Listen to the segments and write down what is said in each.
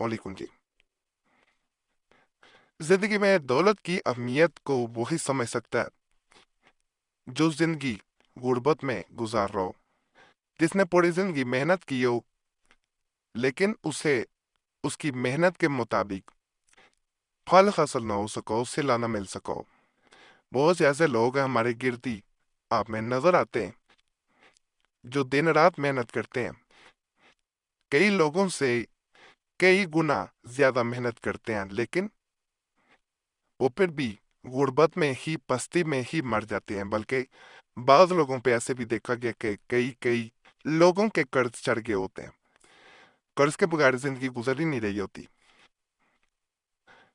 वालेकुम जी। जिंदगी में दौलत की अहमियत को वही समझ सकता है जो जिंदगी गुर्बत में गुजार रहा हो, जिसने पूरी जिंदगी मेहनत की हो लेकिन उसे उसकी मेहनत के मुताबिक फल हासिल ना हो सको, सिला ना मिल सको। बहुत से ऐसे लोग हैं हमारे गिरदी आप में नजर आते हैं जो दिन रात मेहनत करते हैं, कई लोगों से कई गुना ज्यादा मेहनत करते हैं, लेकिन वो फिर भी गुर्बत में ही, पस्ती में ही मर जाते हैं। बल्कि बाद लोगों पे ऐसे भी देखा गया कि कई कई लोगों के कर्ज चढ़ गए होते हैं, कर्ज के बगैर जिंदगी गुजर ही नहीं रही होती।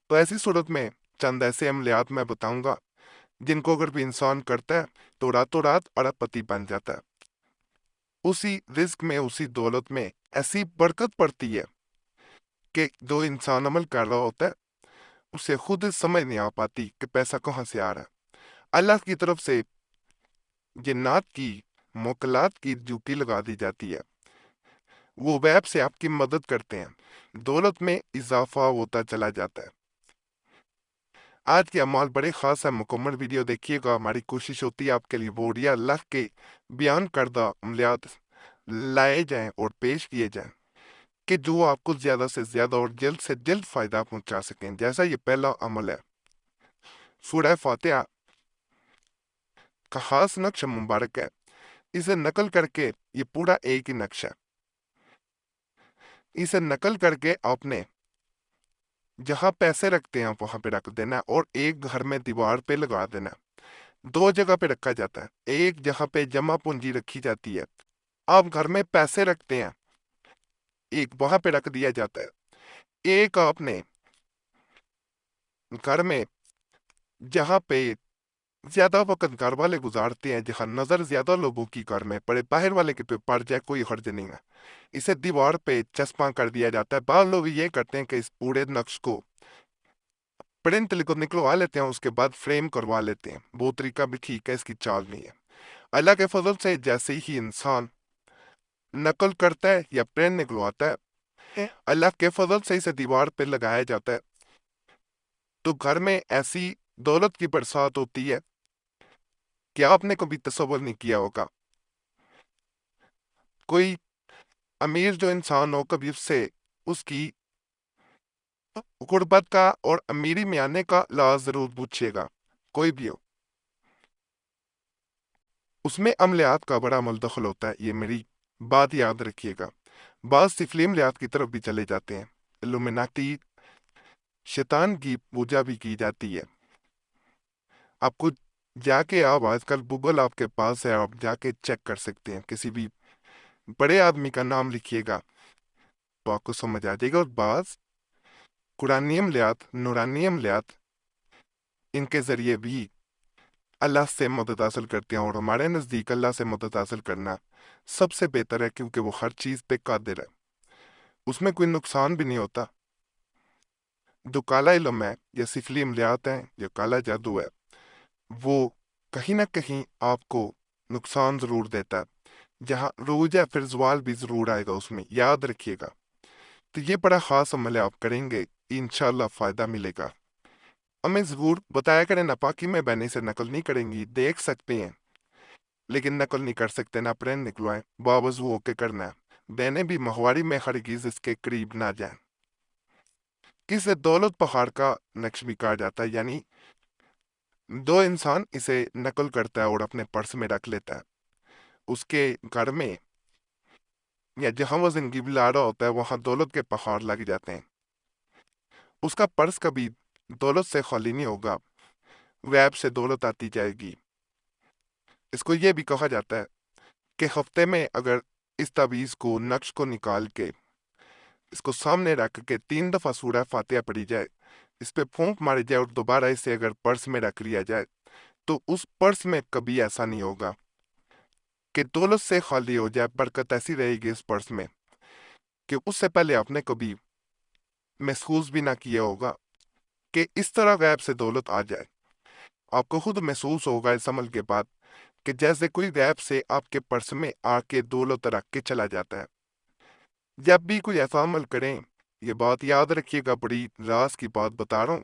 तो ऐसी सूरत में चंद ऐसे अमलियात मैं बताऊंगा जिनको अगर भी इंसान करता है तो रातों रात अरबपति बन जाता है। उसी रिस्क में, उसी दौलत में ऐसी बरकत पड़ती है कि जो इंसान अमल कर रहा होता है उसे खुद समझ नहीं आ पाती कि पैसा कहाँ से आ रहा है। अल्लाह की तरफ से जिन्नात की मोकलात की ड्यूटी लगा दी जाती है, वो वैब से आपकी मदद करते हैं, दौलत में इजाफा होता चला जाता है। आज के अमाल बड़े खास है, मुकम्मल वीडियो देखिएगा। हमारी कोशिश होती है आपके लिए बोरिया अल्लाह के बयान करदा अमलियात लाए जाएं और पेश किए जाएं कि जो आपको ज्यादा से ज्यादा और जल्द से जल्द फायदा पहुंचा सकें। जैसा ये पहला अमल है, सूरह फातिहा का खास नक्श मुबारक है, इसे नकल करके, ये पूरा एक ही नक्शा है, इसे नकल करके आपने जहां पैसे रखते हैं वहां पे रख देना है और एक घर में दीवार पे लगा देना है। दो जगह पे रखा जाता है, एक जहां पे जमा पूंजी रखी जाती है, आप घर में पैसे रखते हैं, एक वहां पे रख दिया जाता है। एक आपने घर में जहां पे ज्यादा वक्त घर वाले गुजारते हैं, जहां नजर ज्यादा लोगों की घर में पड़े, बाहर वाले के पे पड़ जाए कोई हर्ज नहीं है, इसे दीवार पे चस्पा कर दिया जाता है। बाद लोग ये करते हैं कि इस पूरे नक्श को प्रिंट निकलवा लेते हैं, उसके बाद फ्रेम करवा लेते हैं। वो तरीका भी ठीक है, इसकी चाल नहीं है। अल्लाह के फजल से जैसे ही इंसान नकल करता है या प्रिंट निकलवाता है, अल्लाह के फजल से इसे दीवार पे लगाया जाता है, तो घर में ऐसी दौलत की बरसात होती है कि आपने कभी तसव्वुर नहीं किया होगा। कोई अमीर जो इंसान हो, कभी उससे उसकी गुर्बत का और अमीरी में आने का लाज जरूर पूछिएगा, कोई भी हो। उसमें अमलियात का बड़ा अमल दखल होता है, ये मेरी बात याद रखिएगा। बाज सिफली अमलियात की तरफ भी चले जाते हैं। इल्यूमिनाटी, शैतान की पूजा भी की जाती है। आपको जाके, आप आजकल गूगल आपके पास है, आप जाके चेक कर सकते हैं। किसी भी बड़े आदमी का नाम लिखिएगा तो आपको समझ आ जाएगा। और बाज कुरानी अमलियात, नूरानी अमलियात, इनके जरिए भी अल्लाह से मदद हासिल करते हैं। और हमारे नज़दीक अल्लाह से मदद हासिल करना सबसे बेहतर है, क्योंकि वो हर चीज़ पे कादिर है, उसमें कोई नुकसान भी नहीं होता। जो काला इल्म है या सिफली अमलियात हैं, जो काला जादू है, वो कहीं ना कहीं आपको नुकसान ज़रूर देता है। जहाँ रूज है फिर जवाल भी ज़रूर आएगा, उसमें याद रखिएगा। तो ये बड़ा ख़ास अमल है, आप करेंगे इंशाल्लाह फ़ायदा मिलेगा। हमें ज़रूर बताया करें, नापाकी में बहने से नकल नहीं करेंगी, देख सकते हैं लेकिन नकल नहीं कर सकते, ना प्रेन निकलवाएं, बावजू होके करना है। बहने भी महवारी में हरगिज इसके करीब ना जाए। किसे दौलत पहाड़ का नक्श भी कहा जाता है, यानी दो इंसान इसे नकल करता है और अपने पर्स में रख लेता है। उसके घर में या जहां वो जिंदगी बिता रहा होता है वहां दौलत के पहाड़ लग जाते हैं। उसका पर्स कभी दौलत से खाली नहीं होगा, वैब से दौलत आती जाएगी। इसको यह भी कहा जाता है कि हफ्ते में अगर इस तावीज को, नक्श को निकाल के इसको सामने रख के 3 दफा सूरह फातिहा पढ़ी जाए, इस पे फूंक मारी जाए और दोबारा इसे अगर पर्स में रख लिया जाए, तो उस पर्स में कभी ऐसा नहीं होगा कि दौलत से खाली हो जाए। बरकत ऐसी रहेगी इस पर्स में कि उससे पहले आपने कभी महसूस भी ना किया होगा कि इस तरह गैब से दौलत आ जाए। आपको खुद महसूस होगा इस अमल के बाद कि जैसे कोई गैब से आपके पर्स में आके दौलत रख के चला जाता है। जब भी कोई ऐसा अमल करें یہ بات یاد رکھیے گا، بڑی راز کی بات بتا رہا ہوں۔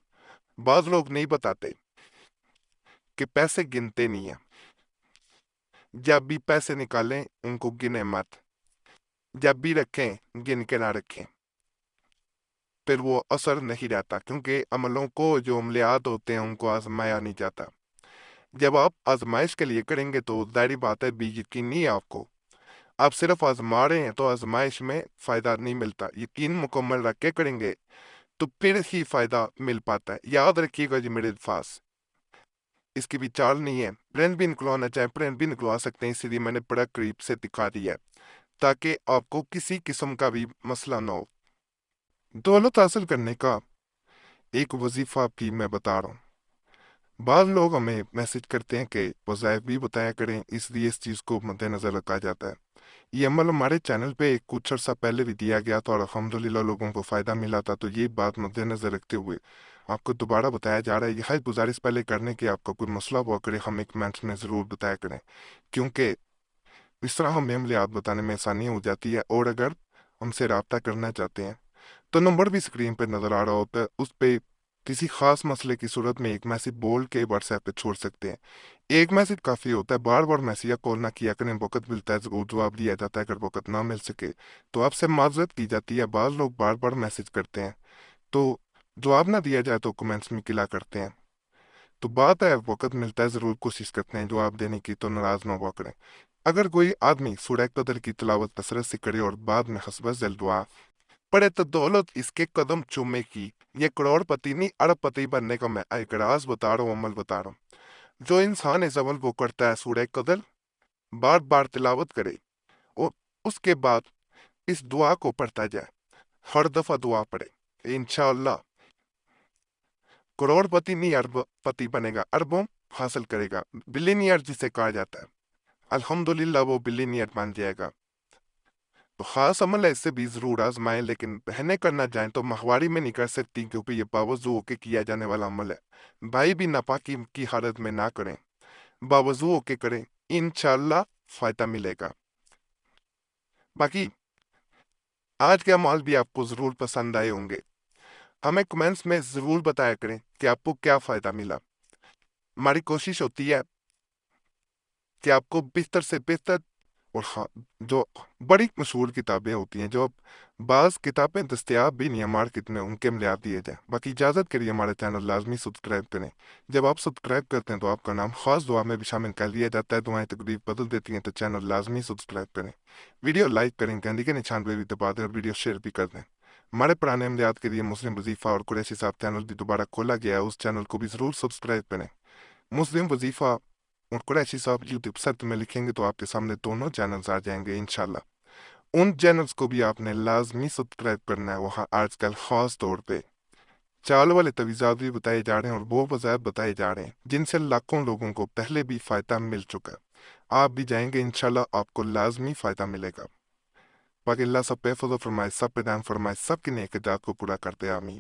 بعض لوگ نہیں بتاتے کہ پیسے گنتے نہیں ہیں۔ جب بھی پیسے نکالیں ان کو گنے مت، جب بھی رکھیں گن کے نہ رکھیں، پھر وہ اثر نہیں رہتا، کیونکہ عملوں کو جو عملیات ہوتے ہیں ان کو آزمایا نہیں جاتا۔ جب آپ آزمائش کے لیے کریں گے تو ظاہری بات ہے بھی یقینی ہے آپ کو، آپ صرف آزما رہے ہیں تو آزمائش میں فائدہ نہیں ملتا، یقین مکمل رکھ کے کریں گے تو پھر ہی فائدہ مل پاتا ہے۔ یاد رکھیے گا جی میرے الفاظ، اس کی بھی چال نہیں ہے، پرنٹ بھی نکلوانا چاہیں پرنٹ بھی نکلوا سکتے ہیں، اسی لیے میں نے بڑا قریب سے دکھا دیا ہے تاکہ آپ کو کسی قسم کا بھی مسئلہ نہ ہو۔ دولت حاصل کرنے کا ایک وظیفہ بھی میں بتا رہا ہوں۔ بعض لوگ ہمیں میسج کرتے ہیں کہ وظائف بھی بتایا کریں، اس لیے اس چیز کو مد نظر رکھا جاتا ہے۔ یہ عمل ہمارے چینل پہ کچھ عرصہ پہلے بھی دیا گیا تھا اور الحمدللہ لوگوں کو فائدہ ملا تھا، تو یہ بات مد نظر رکھتے ہوئے آپ کو دوبارہ بتایا جا رہا ہے۔ یہ گزارش پہلے کرنے کی آپ کا کوئی مسئلہ ہوا کرے ہمیں کمنٹس میں ضرور بتایا کریں، کیونکہ اس طرح ہمیں عملیات بتانے میں آسانی ہو جاتی ہے، اور اگر ہم سے رابطہ کرنا چاہتے ہیں تو نمبر بھی اسکرین پہ نظر آ رہا ہوتا ہے، اس پہ کسی خاص مسئلے کی صورت میں ایک میسج بول کے واٹس ایپ پہ چھوڑ سکتے ہیں۔ ایک میسج کافی ہوتا ہے، بار بار میسج یا کال نہ کیا کریں، وقت ملتا ہے ضرور جواب دیا جاتا ہے، اگر وقت نہ مل سکے تو آپ سے معذرت کی جاتی ہے۔ بعض لوگ بار بار میسج کرتے ہیں تو جواب نہ دیا جائے تو کمنٹس میں کلا کرتے ہیں، تو بات ہے وقت ملتا ہے ضرور کوشش کرتے ہیں جواب دینے کی، تو ناراض نہ ہوا کریں۔ اگر کوئی آدمی سورہ قدر کی تلاوت کثرت سے کرے اور بعد میں حسب ذیل دعا پڑے تو دولت اس کے قدم چومے کی، یہ کروڑ پتی نہیں ارب پتی بننے کا میں ایک راز بتا رہا ہوں، عمل بتا رہا ہوں۔ جو انسان اس عمل وہ کرتا ہے، سورہ قدر بار بار تلاوت کرے اور اس کے بعد اس دعا کو پڑھتا جائے، ہر دفعہ دعا پڑھے، انشاءاللہ کروڑ پتی نہیں ارب پتی بنے گا، اربوں حاصل کرے گا، بلینئر جسے کہا جاتا ہے، الحمدللہ وہ بلینئر بن جائے گا۔ تو خاص عمل ہے، اس سے بھی ضرور آزمائیں، لیکن بہنیں کرنا جائیں تو ماہواری میں نہیں کر سکتی، کیونکہ یہ باوضو ہو کے کیا جانے والا عمل ہے۔ بھائی بھی ناپاکی کی حالت میں نہ کریں، باوضو ہو کے کریں، انشاءاللہ فائدہ ملے گا۔ باقی آج کے اعمال بھی آپ کو ضرور پسند آئے ہوں گے، ہمیں کمنٹس میں ضرور بتایا کریں کہ آپ کو کیا فائدہ ملا۔ ہماری کوشش ہوتی ہے کہ آپ کو بہتر سے بہتر، اور جو بڑی مشہور کتابیں ہوتی ہیں، جو بعض کتابیں دستیاب بھی نہیں ہیں مارکیٹ میں، ان کے عملیات دیے جائیں۔ باقی اجازت کریے ہمارے چینل لازمی سبسکرائب کریں، جب آپ سبسکرائب کرتے ہیں تو آپ کا نام خاص دعا میں بھی شامل کر لیا جاتا ہے، دعائیں تقریب بدل دیتی ہیں، تو چینل لازمی سبسکرائب کریں، ویڈیو لائک کریں، گھنٹی کے نشان پہ بھی دبا دیں اور ویڈیو شیئر بھی کر دیں۔ ہمارے پرانے عملیات کے لیے مسلم وظیفہ اور قریشی صاحب چینل بھی دوبارہ کھولا گیا ہے، اس چینل کو بھی ضرور سبسکرائب کریں۔ مسلم وظیفہ اور قریشی صاحب یوٹیوب سرچ میں لکھیں گے تو آپ کے سامنے دونوں چینلز آ جائیں گے انشاءاللہ۔ ان چینلز کو بھی آپ نے لازمی سبسکرائب کرنا ہے، وہاں آج کل خاص طور پہ چال والے تویزات بھی بتائے جا رہے ہیں اور وہ وظائف بتائے جا رہے ہیں جن سے لاکھوں لوگوں کو پہلے بھی فائدہ مل چکا ہے۔ آپ بھی جائیں گے انشاءاللہ، آپ کو لازمی فائدہ ملے گا۔ باقی اللہ سب پہ فضل فرمائے، سب پہ دان فرمائے، سب کی نیک ارادات کو پورا کرتے آمین۔